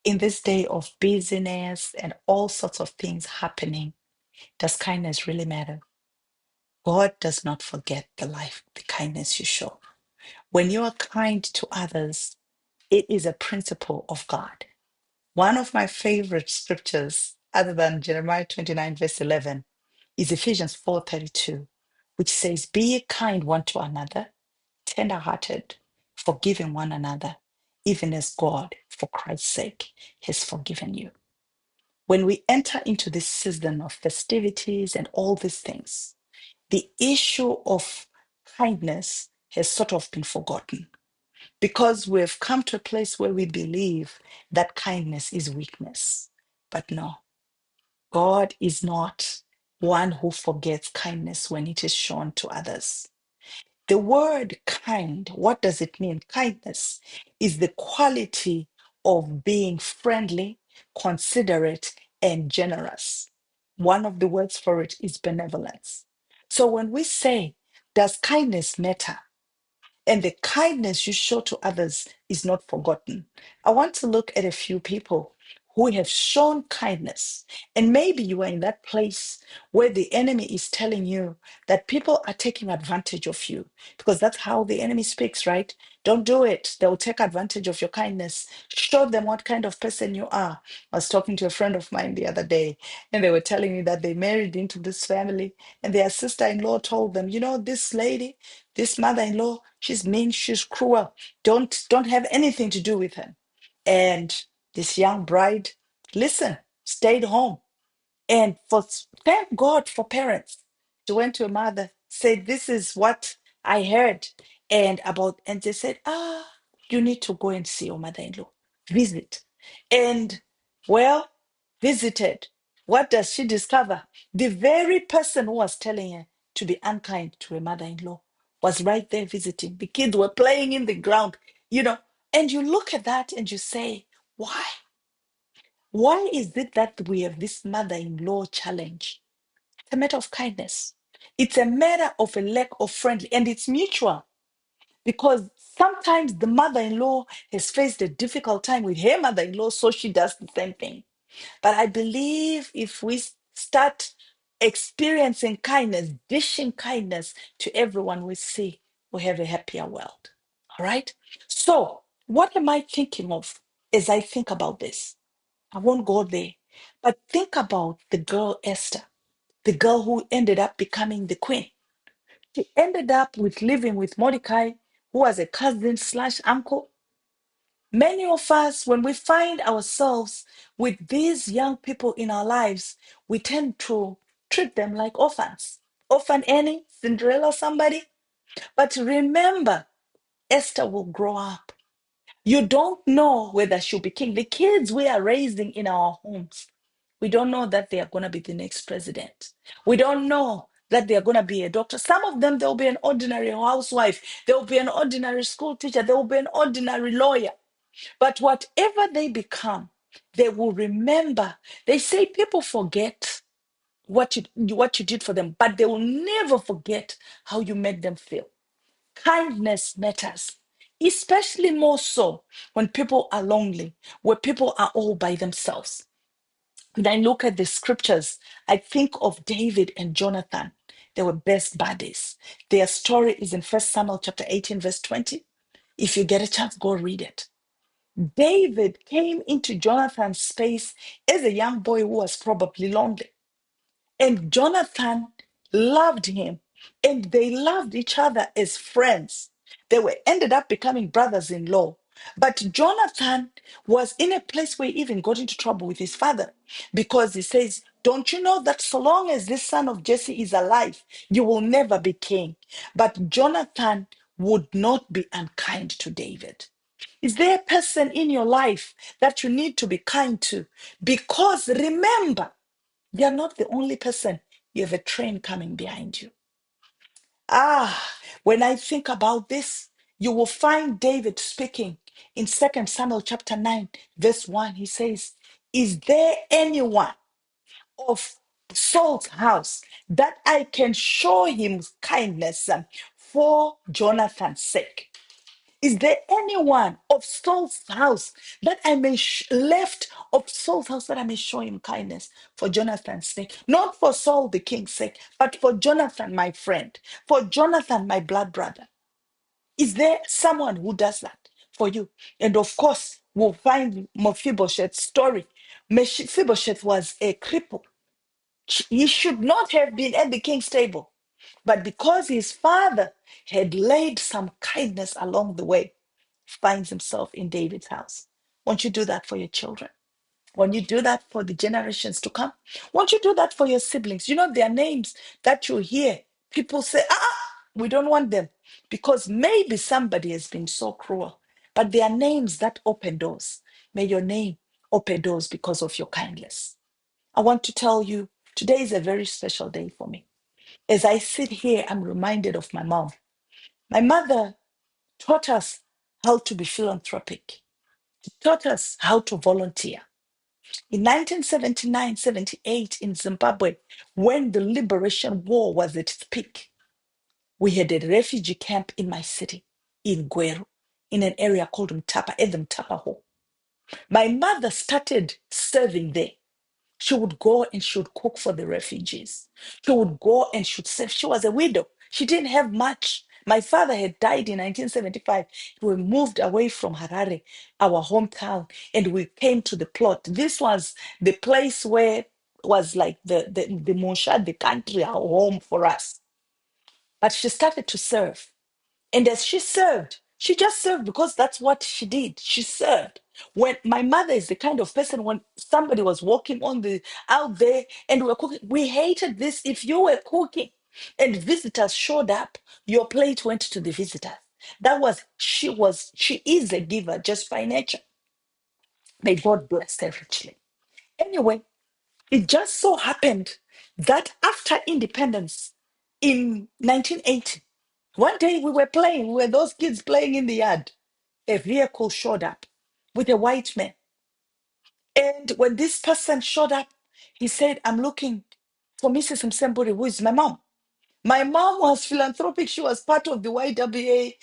In this day of busyness and all sorts of things happening, does kindness really matter? God does not forget the kindness you show. When you are kind to others, it is a principle of God. One of my favorite scriptures, other than Jeremiah 29, verse 11, is Ephesians 4:32, which says, "Be ye kind one to another, tender-hearted, forgiving one another, even as God, for Christ's sake, has forgiven you." When we enter into this season of festivities and all these things, the issue of kindness has sort of been forgotten because we've come to a place where we believe that kindness is weakness. But no, God is not one who forgets kindness when it is shown to others. The word kind, what does it mean? Kindness is the quality of being friendly, considerate, and generous. One of the words for it is benevolence. So when we say, does kindness matter? And the kindness you show to others is not forgotten. I want to look at a few people who have shown kindness. And maybe you are in that place where the enemy is telling you that people are taking advantage of you, because that's how the enemy speaks, right? Don't do it. They'll take advantage of your kindness. Show them what kind of person you are. I was talking to a friend of mine the other day, and they were telling me that they married into this family, and their sister-in-law told them, this lady, this mother-in-law, she's mean, she's cruel. Don't have anything to do with her. And this young bride, listen, stayed home. And thank God for parents. She went to her mother, said, "This is what I heard." And they said, you need to go and see your mother-in-law. Visit. And well, visited. What does she discover? The very person who was telling her to be unkind to her mother-in-law was right there visiting. The kids were playing in the ground, and you look at that and you say, why? Why is it that we have this mother-in-law challenge? It's a matter of kindness. It's a matter of a lack of friendly, and it's mutual, because sometimes the mother-in-law has faced a difficult time with her mother-in-law, so she does the same thing. But I believe if we start experiencing kindness, dishing kindness to everyone we see, we have a happier world. All right? So, what am I thinking of as I think about this? I won't go there, but think about the girl Esther, the girl who ended up becoming the queen. She ended up with living with Mordecai, who was a cousin slash uncle. Many of us, when we find ourselves with these young people in our lives, we tend to treat them like orphans. Orphan Annie, Cinderella, somebody. But remember, Esther will grow up. You don't know whether she'll be king. The kids we are raising in our homes, we don't know that they are going to be the next president. We don't know that they are going to be a doctor. Some of them, they'll be an ordinary housewife. They'll be an ordinary school teacher. They'll be an ordinary lawyer. But whatever they become, they will remember. They say people forget what you did for them, but they will never forget how you made them feel. Kindness matters, especially more so when people are lonely, where people are all by themselves. When I look at the scriptures, I think of David and Jonathan. They were best buddies. Their story is in 1 Samuel chapter 18, verse 20. If you get a chance, go read it. David came into Jonathan's space as a young boy who was probably lonely. And Jonathan loved him, and they loved each other as friends. They were ended up becoming brothers-in-law. But Jonathan was in a place where he even got into trouble with his father, because he says, "Don't you know that so long as this son of Jesse is alive, you will never be king?" But Jonathan would not be unkind to David. Is there a person in your life that you need to be kind to? Because remember, you are not the only person. You have a train coming behind you. When I think about this, you will find David speaking in 2 Samuel chapter 9, verse 1. He says, "Is there anyone of Saul's house that I can show him kindness for Jonathan's sake?" Is there anyone of Saul's house that I may left of Saul's house that I may show him kindness for Jonathan's sake? Not for Saul the king's sake, but for Jonathan, my friend, for Jonathan, my blood brother. Is there someone who does that for you? And of course, we'll find Mephibosheth's story. Mephibosheth was a cripple. He should not have been at the king's table. But because his father had laid some kindness along the way, finds himself in David's house. Won't you do that for your children? Won't you do that for the generations to come? Won't you do that for your siblings? You know, their names that you hear, people say, we don't want them because maybe somebody has been so cruel, but they are names that open doors. May your name open doors because of your kindness. I want to tell you, today is a very special day for me. As I sit here, I'm reminded of my mom. My mother taught us how to be philanthropic, taught us how to volunteer. In 1979-78 in Zimbabwe, when the liberation war was at its peak, we had a refugee camp in my city, in Gweru, in an area called Mtapa, at the Mtapa Hall. My mother started serving there. She would go and she would cook for the refugees. She would go and she would serve. She was a widow. She didn't have much. My father had died in 1975. We moved away from Harare, our hometown, and we came to the plot. This was the place where was like the Monsha, the country, our home for us. But she started to serve. And as she served, she just served because that's what she did. She served. When my mother is the kind of person, when somebody was walking on the out there and we were cooking, we hated this. If you were cooking and visitors showed up, your plate went to the visitors. She is a giver just by nature. May God bless her richly. Anyway, it just so happened that after independence in 1980, one day we were playing, we were those kids playing in the yard. A vehicle showed up with a white man. And when this person showed up, he said, I'm looking for Mrs. Msemburi, who is my mom. My mom was philanthropic. She was part of the YWA,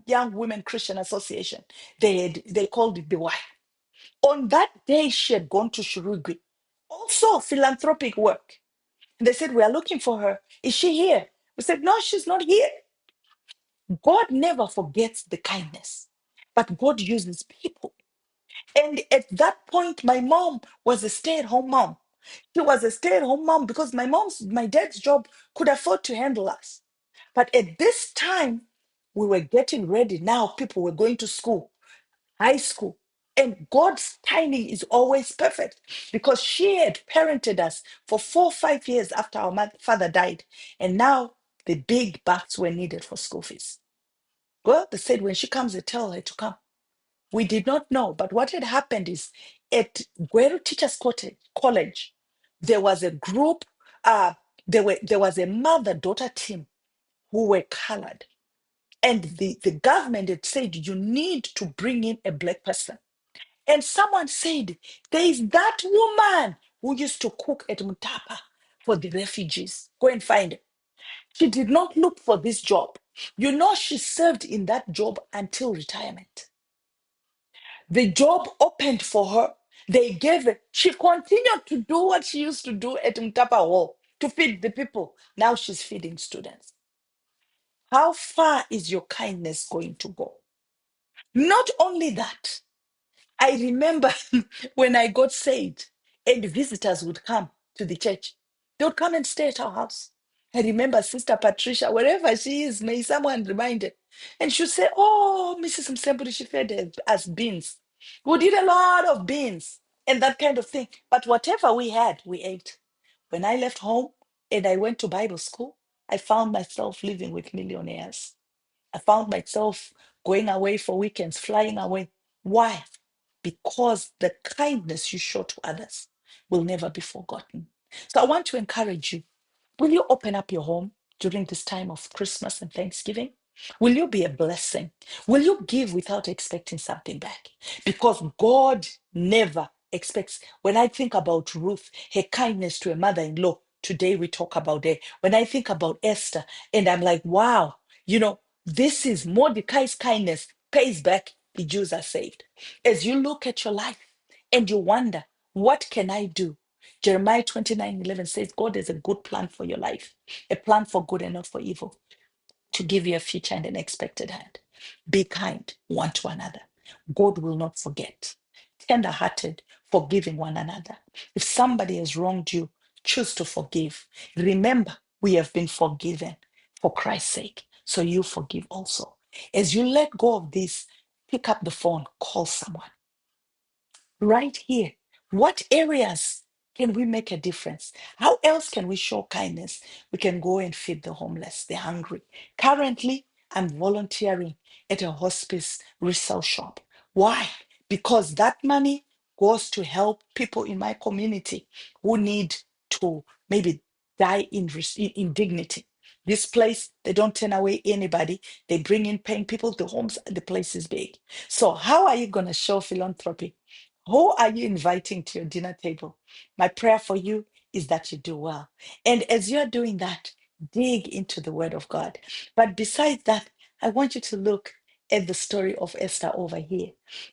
Young Women Christian Association. They called it the Y. On that day, she had gone to Shurugwi. Also philanthropic work. And they said, we are looking for her. Is she here? We said, no, she's not here. God never forgets the kindness, but God uses people. And at that point, my mom was a stay-at-home mom. She was a stay-at-home mom because my dad's job could afford to handle us. But at this time, we were getting ready. Now people were going to school, high school. And God's timing is always perfect because she had parented us for 4 or 5 years after our father died. And now the big bucks were needed for school fees. Well, they said when she comes, they tell her to come. We did not know, but what had happened is at Gweru Teachers College, there was a group, there was a mother-daughter team who were colored. And the government had said, you need to bring in a black person. And someone said, there is that woman who used to cook at Mutapa for the refugees. Go and find her. She did not look for this job. You know, she served in that job until retirement. The job opened for her. They gave her. She continued to do what she used to do at Mtapa Hall to feed the people. Now she's feeding students. How far is your kindness going to go? Not only that, I remember when I got saved and visitors would come to the church. They would come and stay at our house. I remember Sister Patricia, wherever she is, may someone remind her. And she'd say, oh, Mrs. Msemburi, she fed us beans. We did a lot of beans and that kind of thing. But whatever we had, we ate. When I left home and I went to Bible school, I found myself living with millionaires. I found myself going away for weekends, flying away. Why? Because the kindness you show to others will never be forgotten. So I want to encourage you. Will you open up your home during this time of Christmas and Thanksgiving? Will you be a blessing? Will you give without expecting something back? Because God never expects. When I think about Ruth, her kindness to her mother-in-law, today we talk about her. When I think about Esther, and I'm like, wow, you know, This is Mordecai's kindness pays back, the Jews are saved. As you look at your life and you wonder, what can I do? Jeremiah 29:11 says, God has a good plan for your life, a plan for good and not for evil, to give you a future and an expected hand. Be kind one to another. God will not forget. Tender-hearted, forgiving one another. If somebody has wronged you, choose to forgive. Remember, we have been forgiven for Christ's sake. So you forgive also. As you let go of this, pick up the phone, call someone right here. What areas can we make a difference? How else can we show kindness? We can go and feed the homeless, the hungry. Currently, I'm volunteering at a hospice resale shop. Why? Because that money goes to help people in my community who need to maybe die in dignity. This place, they don't turn away anybody. They bring in paying people. The homes, the place is big. So how are you going to show philanthropy? Who are you inviting to your dinner table? My prayer for you is that you do well. And as you're doing that, dig into the Word of God. But besides that, I want you to look at the story of Esther over here,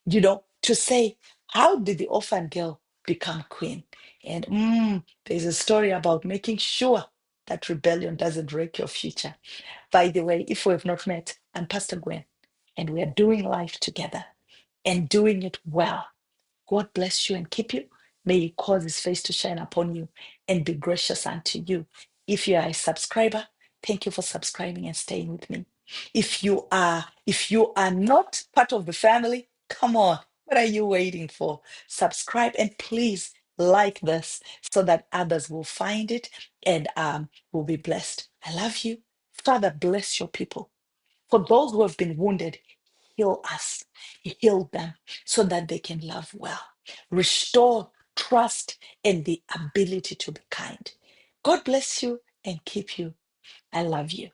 to say, how did the orphan girl become queen? And there's a story about making sure that rebellion doesn't wreck your future. By the way, if we have not met, I'm Pastor Gwen, and we are doing life together and doing it well. God bless you and keep you. May He cause His face to shine upon you and be gracious unto you. If you are a subscriber, thank you for subscribing and staying with me. If you are not part of the family, come on. What are you waiting for? Subscribe and please like this so that others will find it and will be blessed. I love you. Father, bless your people. For those who have been wounded, heal us, heal them so that they can love well. Restore trust and the ability to be kind. God bless you and keep you. I love you.